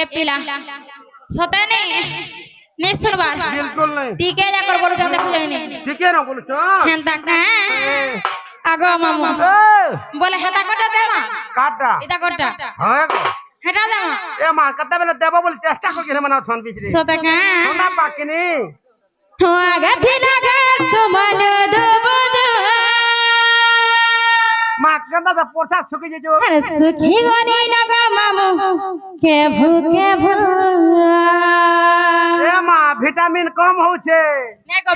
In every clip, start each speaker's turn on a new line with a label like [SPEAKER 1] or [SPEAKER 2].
[SPEAKER 1] ए पिला सते नहीं नहीं सुनबार
[SPEAKER 2] बिल्कुल नहीं
[SPEAKER 1] टीके जाकर बोलो जो देख लेनी
[SPEAKER 2] ठीक है ना बोलो
[SPEAKER 1] हेंता का आगो मामू बोले हेता कोटा दे मां
[SPEAKER 2] काटा
[SPEAKER 1] इता कोटा
[SPEAKER 2] हां
[SPEAKER 1] हेटा दे मां
[SPEAKER 2] ए मां कते बेले देबो बोल चेष्टा करके मना छन बिचरे
[SPEAKER 1] सते का
[SPEAKER 2] सोना पाकिनी
[SPEAKER 1] हो आगा थिला गा समान दबो
[SPEAKER 2] मां कंदा दा पोछा सुकी जेजो
[SPEAKER 1] अरे सुखी गनी लगा मामू के भूखे भू
[SPEAKER 2] ए मां विटामिन कम होछे
[SPEAKER 1] ने को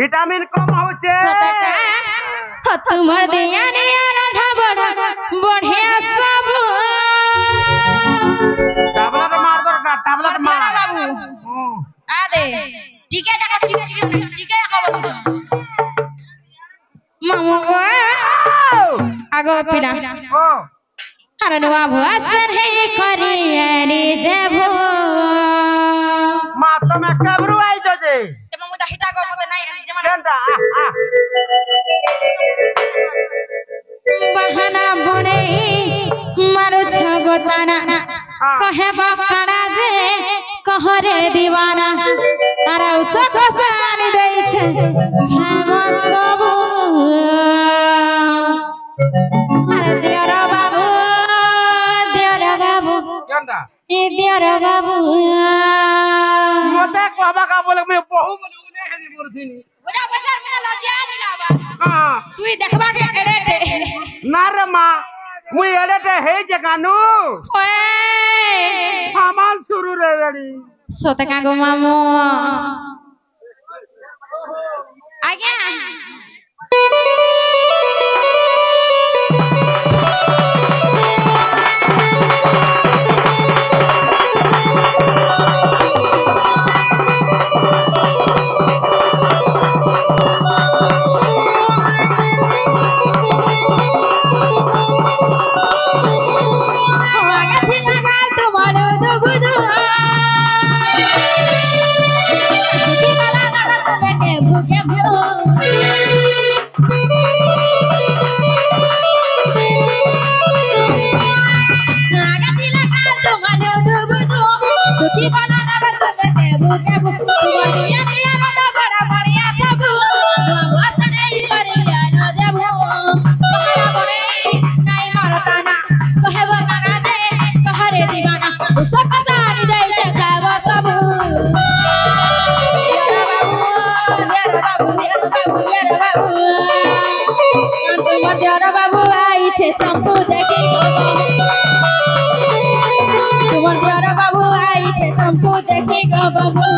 [SPEAKER 2] विटामिन कम होछे
[SPEAKER 1] सतका तुमर दिया ने राधा बड़ा बढ़िया सब
[SPEAKER 2] टैबलेट मार दो का टैबलेट मार
[SPEAKER 1] बाबू आ दे टीके जाका टीके खाबो तू मामू आगो पिना
[SPEAKER 2] ओ
[SPEAKER 1] अरे नुआ भसर है करियानी जेबो
[SPEAKER 2] मां तो मैं कबरू आई जोजे
[SPEAKER 1] ते मामू दा हिटा गो मते नाही जमा
[SPEAKER 2] केंदा
[SPEAKER 1] बहाना बने मारो छगो ताना कहे बकड़ा जे कहरे दीवाना अरे उसको सानी देई छे हम सब अरे दियारा बाबू
[SPEAKER 2] केंदा
[SPEAKER 1] ए दियारा बाबू
[SPEAKER 2] मते कहबा का बोले मैं बहु बोले उने हेनी बोलथिनी
[SPEAKER 1] गोडा बसर में लजिया दिलाबा
[SPEAKER 2] हां
[SPEAKER 1] तू देखबा के एड़े
[SPEAKER 2] ना रे मां मुई एडेटे हे जगानु
[SPEAKER 1] ओए
[SPEAKER 2] सामान शुरू रे रेडी
[SPEAKER 1] सतका गो मामू आज्ञा बाबू आई छे तुमको देखे तुम्हारा बाबू आई छे तुमको देखेगा बाबू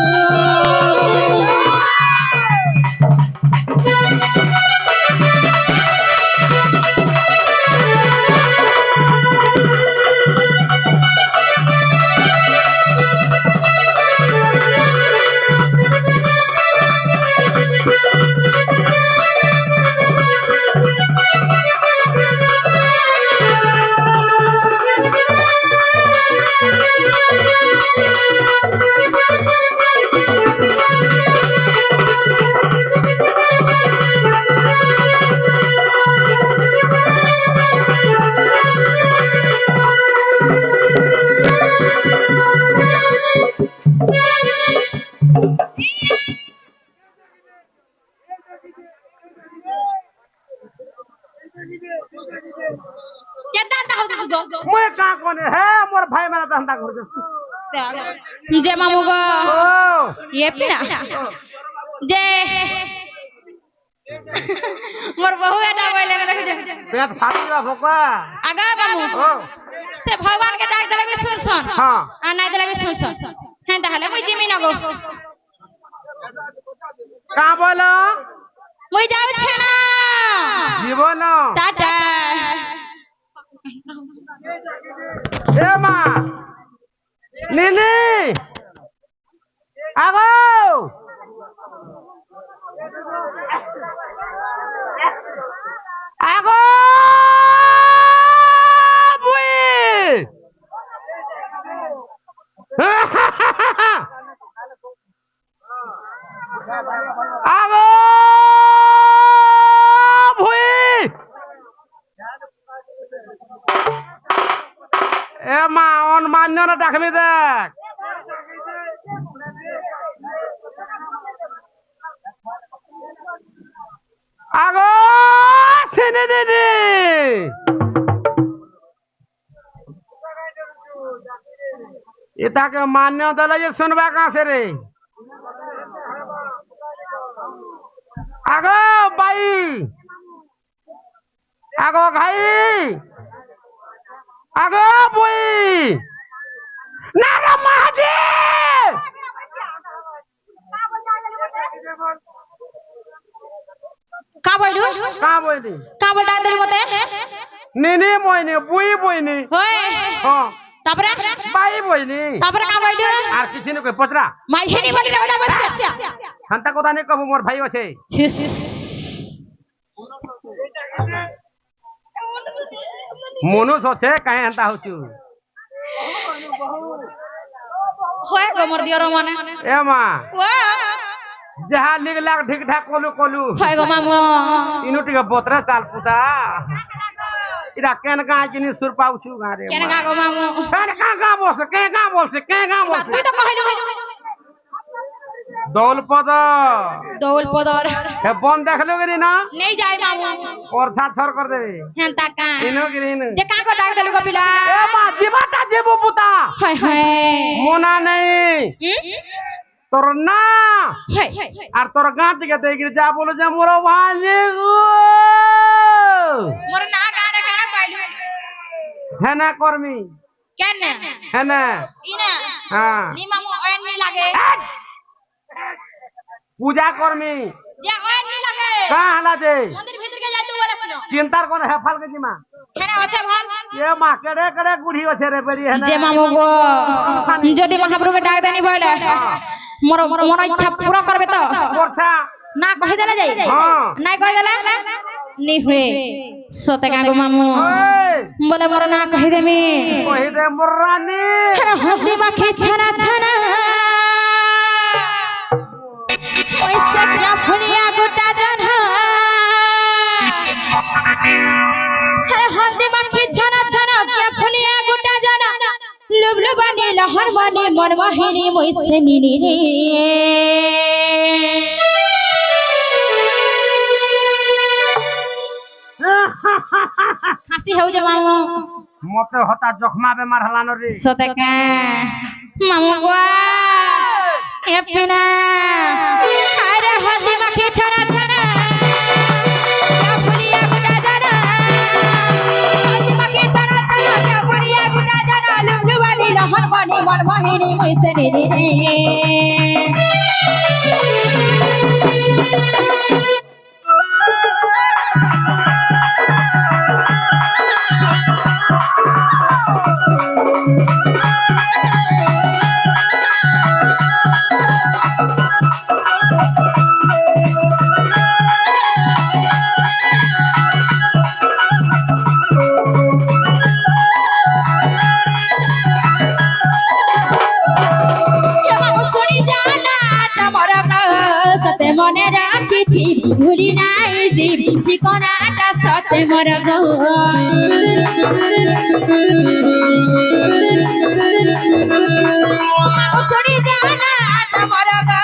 [SPEAKER 2] मैं का कोने है मोर भाई मेरा धंधा कर दे
[SPEAKER 1] जे मामू गो
[SPEAKER 2] ओ
[SPEAKER 1] ये पिना जे मोर बहू एटा बोले ने देखो
[SPEAKER 2] पेट फाटी बा भोका
[SPEAKER 1] आगा मामू
[SPEAKER 2] ओ
[SPEAKER 1] से भगवान के डाक देले भी सुन
[SPEAKER 2] हां
[SPEAKER 1] आ नहीं देले भी सुन हैं ताहले मुई जिमी न गो
[SPEAKER 2] का बोलो
[SPEAKER 1] मुई जाऊ छे ना
[SPEAKER 2] जीवन
[SPEAKER 1] टाटा
[SPEAKER 2] ए मां नीली आगो आगो बुई आगो भुई ए मां अनमान्य বলে ডাকবি দেখ আগো ছেনে দিদি এটাকে মান্য দিলে যে শুনবা কাছে রে আগো বাই আগো ঘাই আগো বই না রে মাহাজি
[SPEAKER 1] का बोलू
[SPEAKER 2] का বইনি
[SPEAKER 1] का बोलता तेरे मते
[SPEAKER 2] নিনি বইনি বুই বইনি
[SPEAKER 1] होय
[SPEAKER 2] হ্যাঁ
[SPEAKER 1] তারপরে
[SPEAKER 2] বাই বইনি
[SPEAKER 1] তারপরে का बोलू
[SPEAKER 2] আর কিছু না কই পচরা
[SPEAKER 1] মাইছেনি বলি রে ওটা বসছে
[SPEAKER 2] শান্তা কথা নেই কব মোর ভাই আছে
[SPEAKER 1] छिस
[SPEAKER 2] মনুষ আছে কাহে হান্তা হচ্ছু
[SPEAKER 1] होय गमर दियो माने
[SPEAKER 2] এ মা
[SPEAKER 1] वाह
[SPEAKER 2] যাহা লিগলাক ঠিক ঠাক কলু কলু
[SPEAKER 1] होय गो मामो
[SPEAKER 2] ইনু টিকে বতরা চাল পুতা ইরা কেন কা জিনি সুর পাউছু গারে
[SPEAKER 1] केने का गो मामो
[SPEAKER 2] কেন কা বলছে কে বলছে
[SPEAKER 1] তুই তো কইলু
[SPEAKER 2] দৌলপদ
[SPEAKER 1] দৌল পদর
[SPEAKER 2] হে বন দেখলো গরি না
[SPEAKER 1] नहीं जाए मामो
[SPEAKER 2] और साथ सर कर दे
[SPEAKER 1] हेंता का
[SPEAKER 2] ইনু গরি ইনু
[SPEAKER 1] जे का को डाक देलु गो पिला
[SPEAKER 2] এ মা জীবাটা দেবো পুতা
[SPEAKER 1] हाय हाय
[SPEAKER 2] মোনা নেই তোর না
[SPEAKER 1] हाय
[SPEAKER 2] আর তোর গাঁ থেকে দেখি যা বলো যে মোর ভাই গো
[SPEAKER 1] मोर ना गाना गाना पाइलु
[SPEAKER 2] হ্যাঁ না কর্মী
[SPEAKER 1] केने
[SPEAKER 2] হ্যাঁ না
[SPEAKER 1] इना
[SPEAKER 2] হ্যাঁ
[SPEAKER 1] नी मामो ओन नी लागे
[SPEAKER 2] পূজা কর্মী
[SPEAKER 1] जे ओन नी लागे
[SPEAKER 2] কা হালা দে
[SPEAKER 1] मंदिर भीतर के जातु बरसनो
[SPEAKER 2] চিন্তার কোন হেফাল কে জিমা
[SPEAKER 1] केने अच्छा भाल
[SPEAKER 2] এ মা কেড়ে কেড়ে গুড়ি আছে রে বেরি হ্যাঁ
[SPEAKER 1] যে মামু গো যদি মহাপ্রভু ডাক দেনি বলে মোর মন ইচ্ছা পুরা করবে তো
[SPEAKER 2] করছা
[SPEAKER 1] না কই দেলা যাই
[SPEAKER 2] হ্যাঁ
[SPEAKER 1] না কই দেলা নি হুয়ে সতে কা গো মামু
[SPEAKER 2] ওই
[SPEAKER 1] বলে মোর না কই দেমি
[SPEAKER 2] কই দে মোর রানী
[SPEAKER 1] আরে হদি বাকি ছনা ছনা ওই সকিয়া ফুলিয়া গোটা জানা আরে হদি বাকি ছনা ছনা কিয়া ফুলিয়া গোটা জানা লুবলুবানি লহর বানি মন মহিনী মইছে নিনি রে খাসি হউ যে মামু
[SPEAKER 2] মতে হতা জখমা বেমার হলানো রে
[SPEAKER 1] সতে কা মামু গো এপিনা আরে হদি বাকি ছনা ছনা কিয়া ফুলিয়া গোটা জানা হদি বাকি ছনা ছনা কিয়া ফুলিয়া গোটা জানা লুবলুবানি লহর বানি মন মহিনী মইছে নিনি রে সতে মনে রাখিথি ভুলি নাই জীব ঠিকনাটা সতে মোর গো শুনি জানা তোমার গো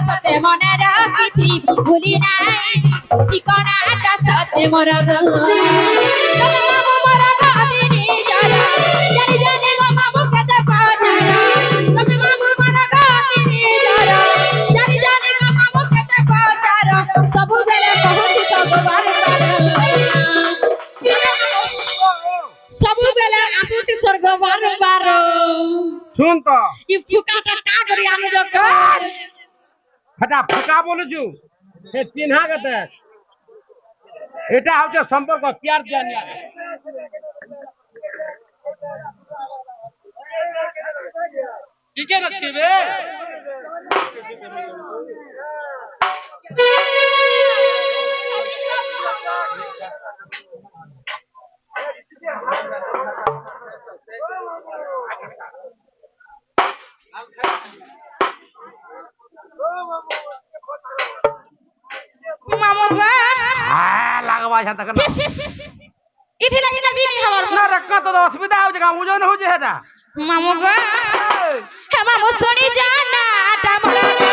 [SPEAKER 1] সতে মনে রাখিথি ভুলি নাই জীব ঠিকনাটা সতে মোর গো মামু মোর গাদিনী যারা জানি জানি গো মামু কেতে পাওয়ারা তুমি মামু মোর গাদিনী যারা জানি জানি গো মামু কেতে পাওয়ারা সবু বেলে কহুতি তো গোবার সবু বেলে আসুতি স্বর্গ বারবার
[SPEAKER 2] শুন তো
[SPEAKER 1] ই ফুকাটা কা করি আমি যখন
[SPEAKER 2] হটা ফুকা বলছু সে চিহ্না গতে এটা হচ্ছে সম্পর্ক প্যার দিয়া নিয়া ঠিকই আছে বে
[SPEAKER 1] মামু গো
[SPEAKER 2] লাগবা শান্তা কেন
[SPEAKER 1] ইথি লাগি না জিনি খাবার
[SPEAKER 2] না রক্কা তো অসুবিধা হচ্ছে গা ওজন হচ্ছে এটা
[SPEAKER 1] মামু গো হে মামু শুনি জানা টামরা গো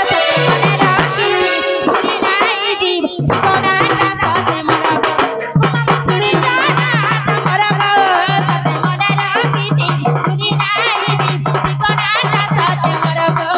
[SPEAKER 1] সতে মনে রাখিছি ভুলি নাই জীব ঠিকানাটা সতে মরা গো মামু শুনি জানা টামরা গো সতে মনে রাখিছি ভুলি নাই জীব ঠিকানাটা সতে মরা গো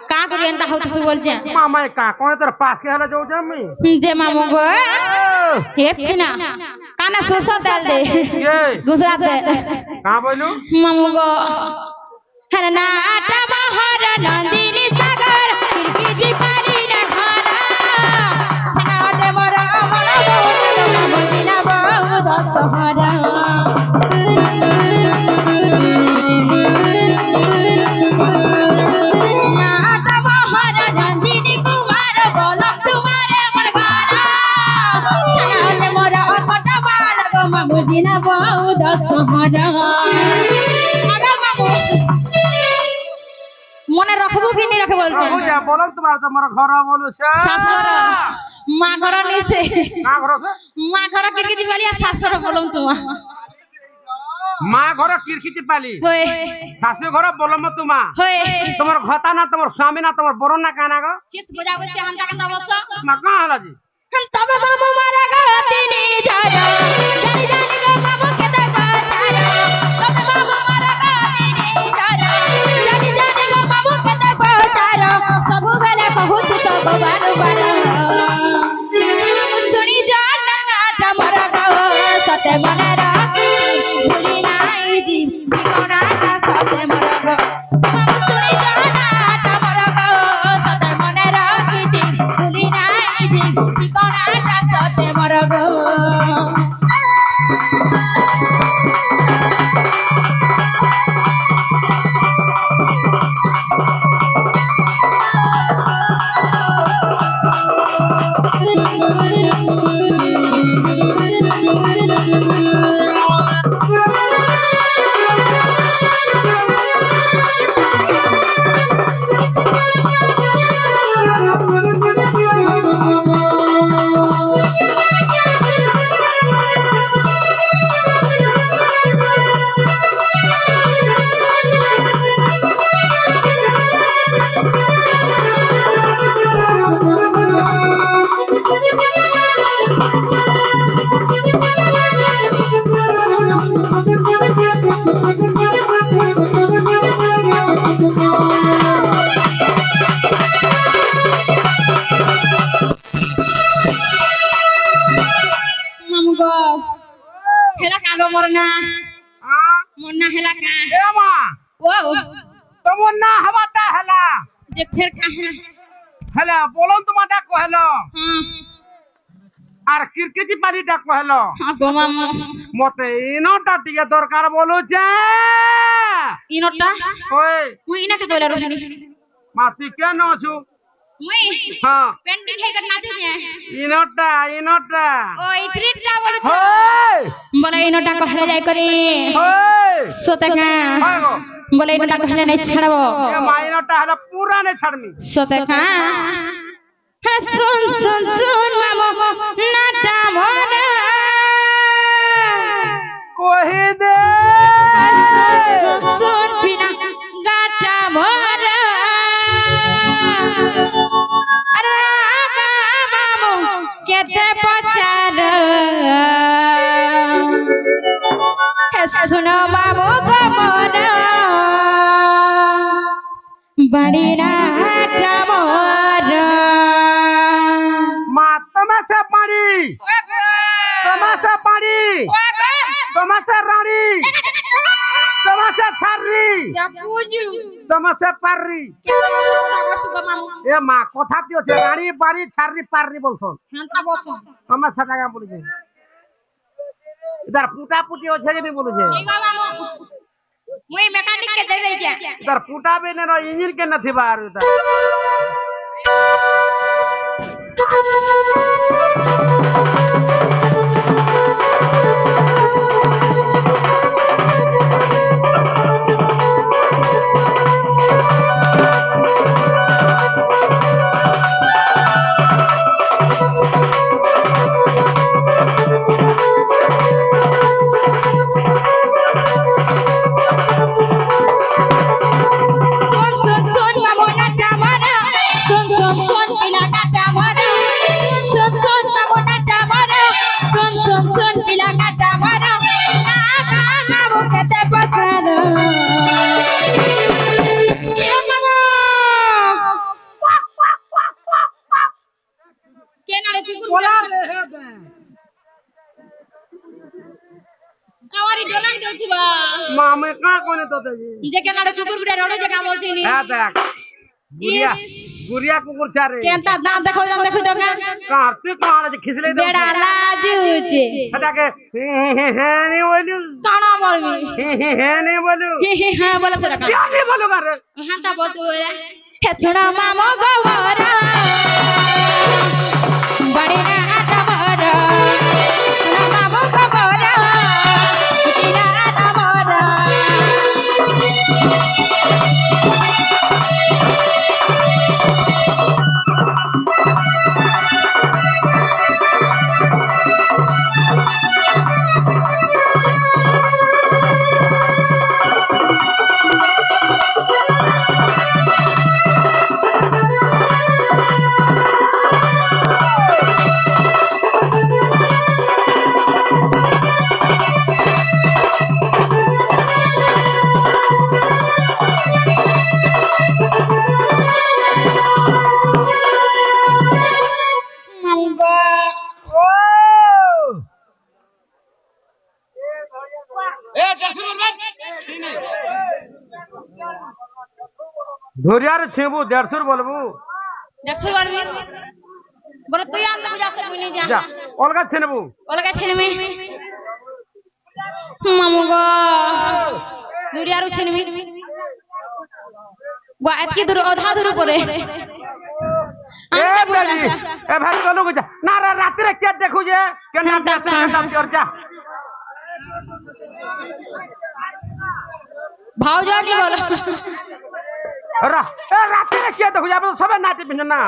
[SPEAKER 1] का करियन ता होत सु बोल जे
[SPEAKER 2] मामा का कोन तोर पास के हला जाऊ जमी
[SPEAKER 1] जे मामू गो हे फिना काना सोसा डाल दे
[SPEAKER 2] ये
[SPEAKER 1] गुजरात दे
[SPEAKER 2] का बोलू
[SPEAKER 1] मामू गो हरना आटा महर नंदिनी सागर खिड़की जी पारी ना घरा फनाटे मोरा मोरा बोल मामू दिना बहु दशहरा बुझिना बहु दशहरा आगा मामू मने रखबो कि नहीं रखबो बोलते
[SPEAKER 2] हो जा बोलो तुम्हारा घर बोलो
[SPEAKER 1] सासर मां घर निसे
[SPEAKER 2] मां घर से
[SPEAKER 1] मां घर किरकिटी वाली सासर बोलम तुमा
[SPEAKER 2] मां घर किरकिटी पाली
[SPEAKER 1] होय
[SPEAKER 2] सासु घर बोलम तुमा
[SPEAKER 1] होय
[SPEAKER 2] तुम्हार घता ना तुम्हार स्वामी ना तुम्हार बरन ना काना गो
[SPEAKER 1] चिस बजावे से हम ताकन दबस
[SPEAKER 2] मा का हला जी
[SPEAKER 1] तब मामू मारा गतिनी जारा जानी जानी गो मामू के दबा जारा तब मामू मारा गतिनी जारा जानी जानी गो मामू के दबा जारा सब बेले कहूत तो बार बार सुनी जाना नाटा मरा गो सते मने राखी भूली नाही जी ठिकानाटा सते मरा गो मामू सुनी जाना नाटा मरा गो सते मने राखी भूली नाही जी ठिकानाटा सते मरा गो हेला कागो मोरना मोरना हेला का
[SPEAKER 2] ए मा
[SPEAKER 1] ओ
[SPEAKER 2] तमन्ना हवाटा हला
[SPEAKER 1] देख फिर का
[SPEAKER 2] हला बोलन तुम्हारा कहलो
[SPEAKER 1] हां
[SPEAKER 2] আর কিরকিটি পালিটা কহলো
[SPEAKER 1] हां गो मामू
[SPEAKER 2] মতে ইনোটা টিকে দরকার বলুছে
[SPEAKER 1] ইনোটা
[SPEAKER 2] ওই
[SPEAKER 1] মুই ইনা কে তোলা রহিনি
[SPEAKER 2] মাতি কেন আছু
[SPEAKER 1] মুই
[SPEAKER 2] হ্যাঁ
[SPEAKER 1] পেন্ডিং হেই কর নাচু দে
[SPEAKER 2] ইনোটা
[SPEAKER 1] ओ इथरीटा बोलु
[SPEAKER 2] ওই
[SPEAKER 1] बोले इनोटा कहले जाय करे
[SPEAKER 2] ওই
[SPEAKER 1] सोते का
[SPEAKER 2] হয় গো
[SPEAKER 1] बोले इनोटा कहले नहीं छाड़बो
[SPEAKER 2] এ মাইনোটা হলো পুরা নে ছাড়মি
[SPEAKER 1] सोते का सुन सुन सुन मामू नाटा मोर
[SPEAKER 2] কহি দে
[SPEAKER 1] सुन सुन बिना गाटा मोर अरे मामू केते पचार सुनो मामू गो मोर बड़ी नाटा मोर
[SPEAKER 2] মা তোমাসে পারি তোমাসে পারি
[SPEAKER 1] ओगो
[SPEAKER 2] সমস্যা পাররি
[SPEAKER 1] কথা বসু গো মামু
[SPEAKER 2] এ মা কথা কি হচ্ছে রানী বাড়ি ছাড়রি পাররি বলছন
[SPEAKER 1] হান্তা বসু
[SPEAKER 2] সমস্যা টাকা বলেছে इधर पुटा पुटी हो छे बोले छे
[SPEAKER 1] ঠিক গো মামু মুই মেকানিক কে দে দেই যা
[SPEAKER 2] इधर पुटा बे ने इंजन के नथी बाहर इधर मामे का कोने तो दे
[SPEAKER 1] जे केनाडे कुकुर बिटा रोडे जगह बोलती नी
[SPEAKER 2] हां देख गुड़िया गुड़िया कुकुर चारे
[SPEAKER 1] केंता दांत देखो तो का
[SPEAKER 2] काटे काड़ा जे खिसले
[SPEAKER 1] बेड़ा लाजूचे
[SPEAKER 2] हटा के हे नहीं बोलू
[SPEAKER 1] काना बोलबी
[SPEAKER 2] हे नहीं बोलू
[SPEAKER 1] हां बोला सर का
[SPEAKER 2] क्या नहीं बोलू कर
[SPEAKER 1] हां ता बोलतू हे सुना मामो गवारा बड़े ना आटा सुना मामो गवारा किला आटा मारा
[SPEAKER 2] धोरियार छेबू 150 बोलबू
[SPEAKER 1] 150 बारबी बोल तू आन बुझा सब नहीं
[SPEAKER 2] जा
[SPEAKER 1] जा
[SPEAKER 2] अलगा छेनबू
[SPEAKER 1] ओलगा छेनमी मामू गो दुरियारु छेनमी वा एतकी दूर आधा दूर परे
[SPEAKER 2] ए गाड़ी ए भाई चलो जा ना रात रे क्या देखू जे केना दाम चर्चा
[SPEAKER 1] भाव जानी बोलो
[SPEAKER 2] रा ए रात रे क्या देखू जा सबे नाच बिन ना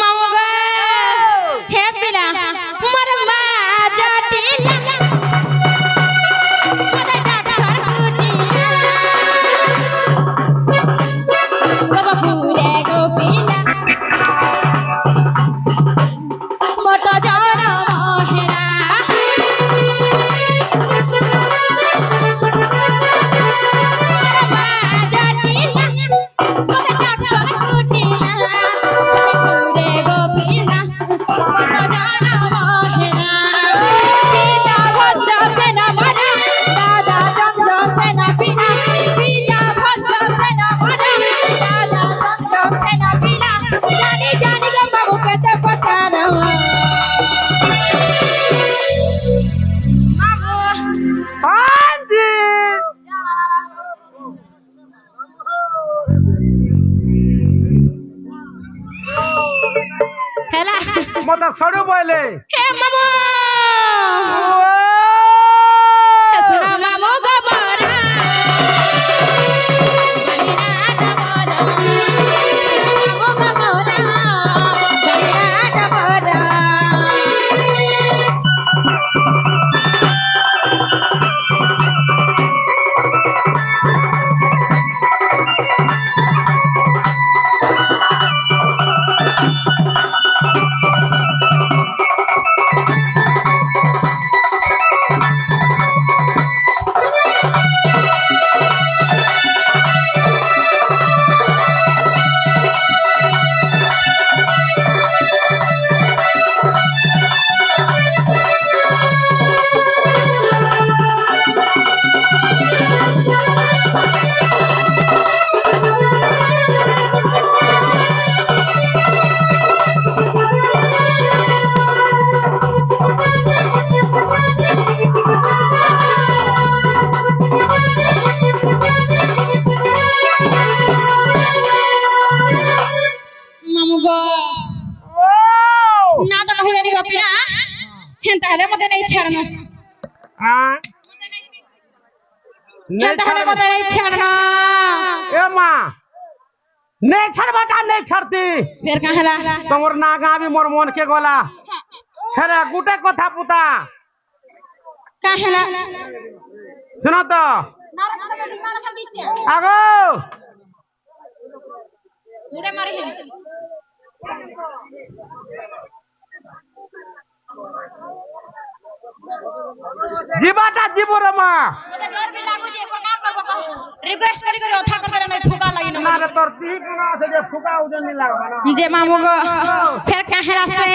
[SPEAKER 1] मामू गो हे पिला मर मा जाटीला मदर डाक्टर दुनिया गो बबूरे गो पिला मत जाना मोहरा
[SPEAKER 2] मत सड़ू बोले
[SPEAKER 1] हे मामू सुना मामू गो मारा बड़ीना डमरा मामू गो मारा बड़ीना डमरा
[SPEAKER 2] हाँ
[SPEAKER 1] हेल्थ हेल्थ बता रही छड़ना
[SPEAKER 2] ए माँ नहीं छड़ बता नहीं छड़ती
[SPEAKER 1] फिर कहला
[SPEAKER 2] तोर नागा भी मोर मन के गोला हेरे गुटे कथा पुता
[SPEAKER 1] कहला
[SPEAKER 2] सुनो तो आगो
[SPEAKER 1] उड़े मारे हैं
[SPEAKER 2] जीवाटा जीवो रे माँ
[SPEAKER 1] मते डर भी लागू जे को ना करबो कहू रिक्वेस्ट करी करी ओथा कर देना फुका लगी
[SPEAKER 2] ना रे तोर ती कोना से जे फुका उजन नहीं लागबा ना
[SPEAKER 1] जे मामू गो फिर कहला से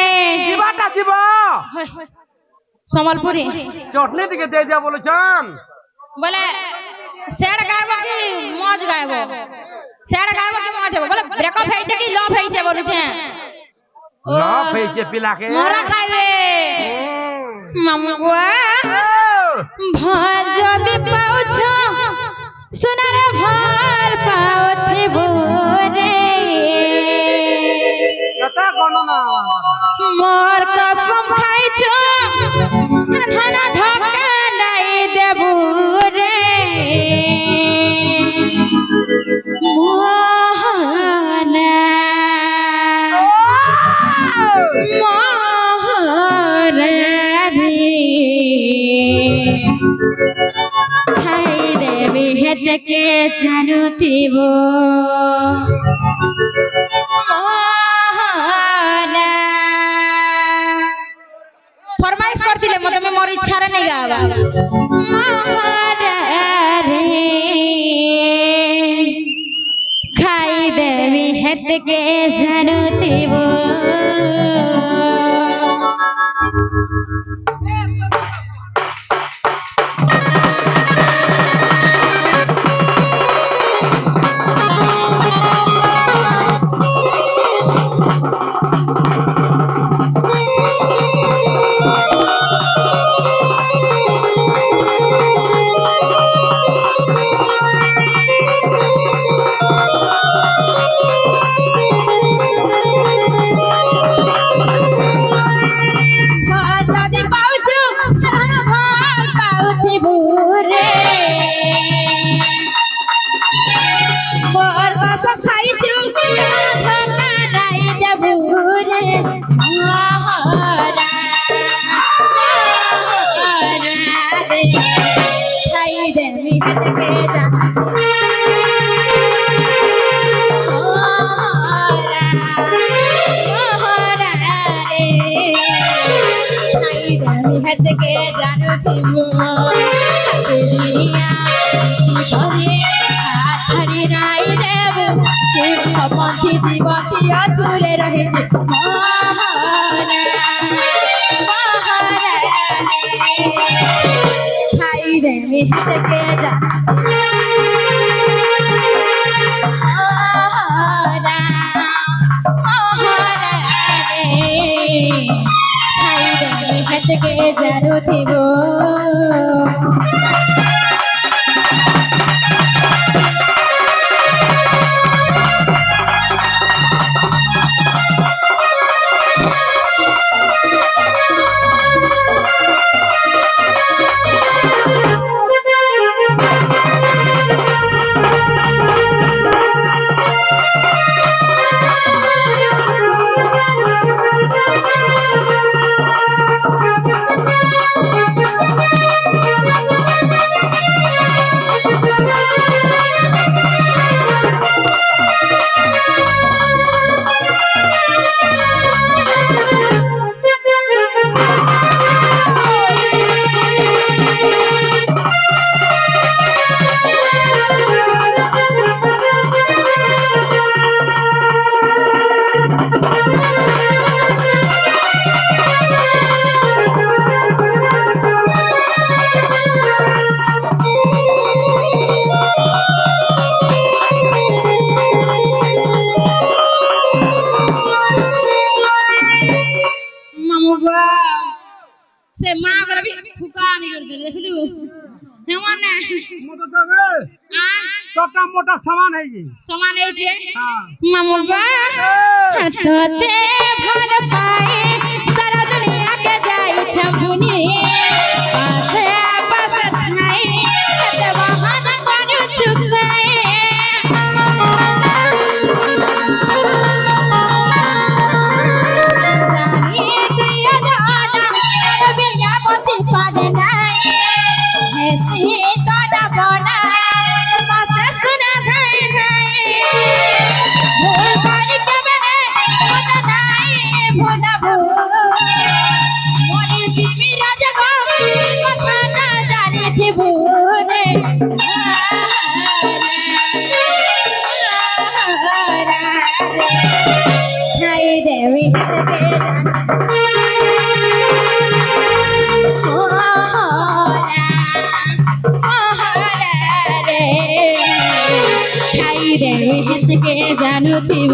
[SPEAKER 2] जीवाटा जीवो
[SPEAKER 1] संबलपुरी
[SPEAKER 2] चटनी दिके दे दिया बोलो जान
[SPEAKER 1] बोले सेड गायबो कि मौज गायबो सेड गायबो कि मौज बोले ब्रेकअप है कि लव है जे बोलु छे
[SPEAKER 2] लव है जे पिला के
[SPEAKER 1] मोरा खाइबे मामू गो भजदी पाउछ सुनार भर पाउथे बोरे
[SPEAKER 2] कता कोनो ना
[SPEAKER 1] मोर कसम खाइछ धना धक्का नहीं देबू रे मोहना मोहना रे खाई देवी हेत के जानू थीबो मोहना फरमाइश करथिले मते में मोर इच्छा रे नहीं गावा मोहना रे खाई देवी हेत के जानू थीबो भजदी पाउछु धना भर पाउथे बोरे मोर कसम खाइछु धना नहीं देबू रे मोहरा रे खाई देवी हट के जाना मोहरा मोहरा रे खाई देवी हट के जानो थीबो दुनिया की भरे छड़ी नाई देबू के सपंथी दिवसी अछुरे रहे मोहरा मोहरा खाई देवी हट के जानो मोहरा मोहरा रे खाई देवी हट के जानो थीबो से माँ अगर अभी फुका नहीं कर दे देख लू हेवन ना
[SPEAKER 2] मोटा दबे
[SPEAKER 1] आ
[SPEAKER 2] छोटा मोटा सामान है ये
[SPEAKER 1] सामान है जे
[SPEAKER 2] हां
[SPEAKER 1] मामुगा तोते भर पाए सारा दुनिया के जाई छमुनी पास হেতে রে হেতকে জানুথিব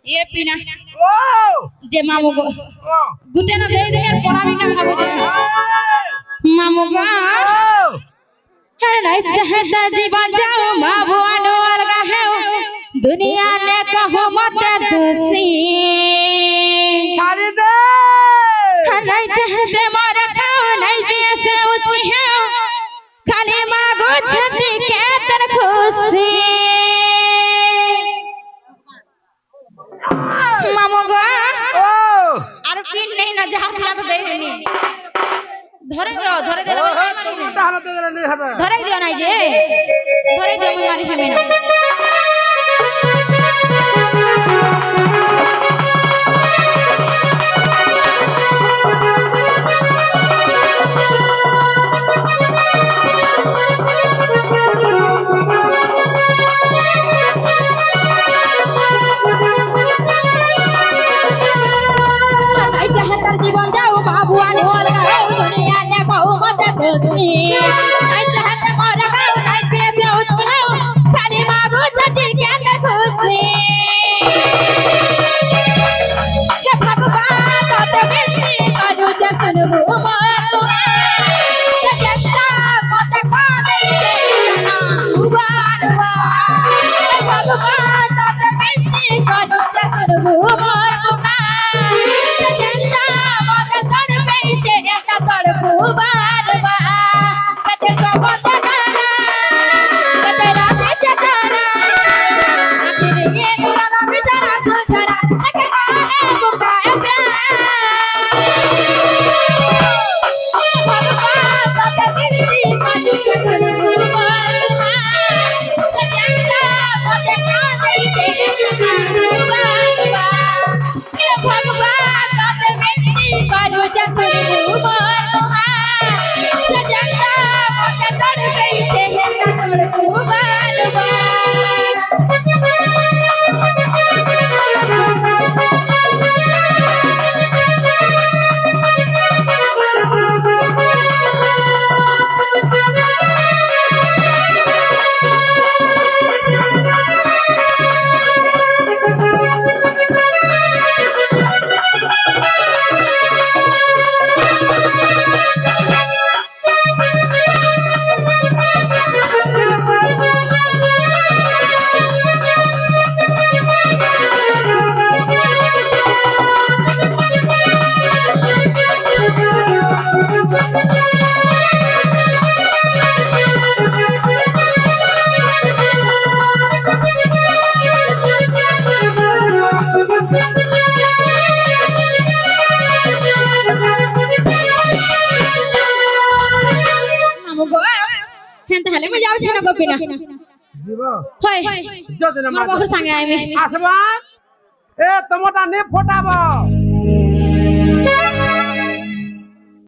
[SPEAKER 1] ये पीना जे मामू गो गुटे ना दे दे पड़ा भी का भागो जे मामू गो हर नहीं चाहता जीवन जाओ मामू अनवर का है दुनिया में कहो मत दोषी
[SPEAKER 2] खाली दे
[SPEAKER 1] हर नहीं चाहते मारे खाओ नहीं पिए से ऊंची है खाली मांगो छठी के तर खुशी मामू गो আর পিন নেই না যা খেলা তো দেই নি ধরে দে ধরে দিও নাই যে ধরে দিও আমি মারি খাবে না জীবন যাও বাবু আনোর গাও দুনিয়া নে গাও মত দোষী আই চাহতে মর গাও নাই পেয়ে যাও ছুনাও খালি মাগো ছটি কে अंदर খুশি হে ভগবান কত বেশি কাজু যে শুনবো মর কে চেষ্টা মত কানে না উবারবা হে ভগবান কত বেশি কাজু যে শুনবো মর गोपिना
[SPEAKER 2] जीवा
[SPEAKER 1] होय
[SPEAKER 2] जो दिन
[SPEAKER 1] मोर बखर संगे आइबे
[SPEAKER 2] आसबा ए तमोटा ने फोटाबो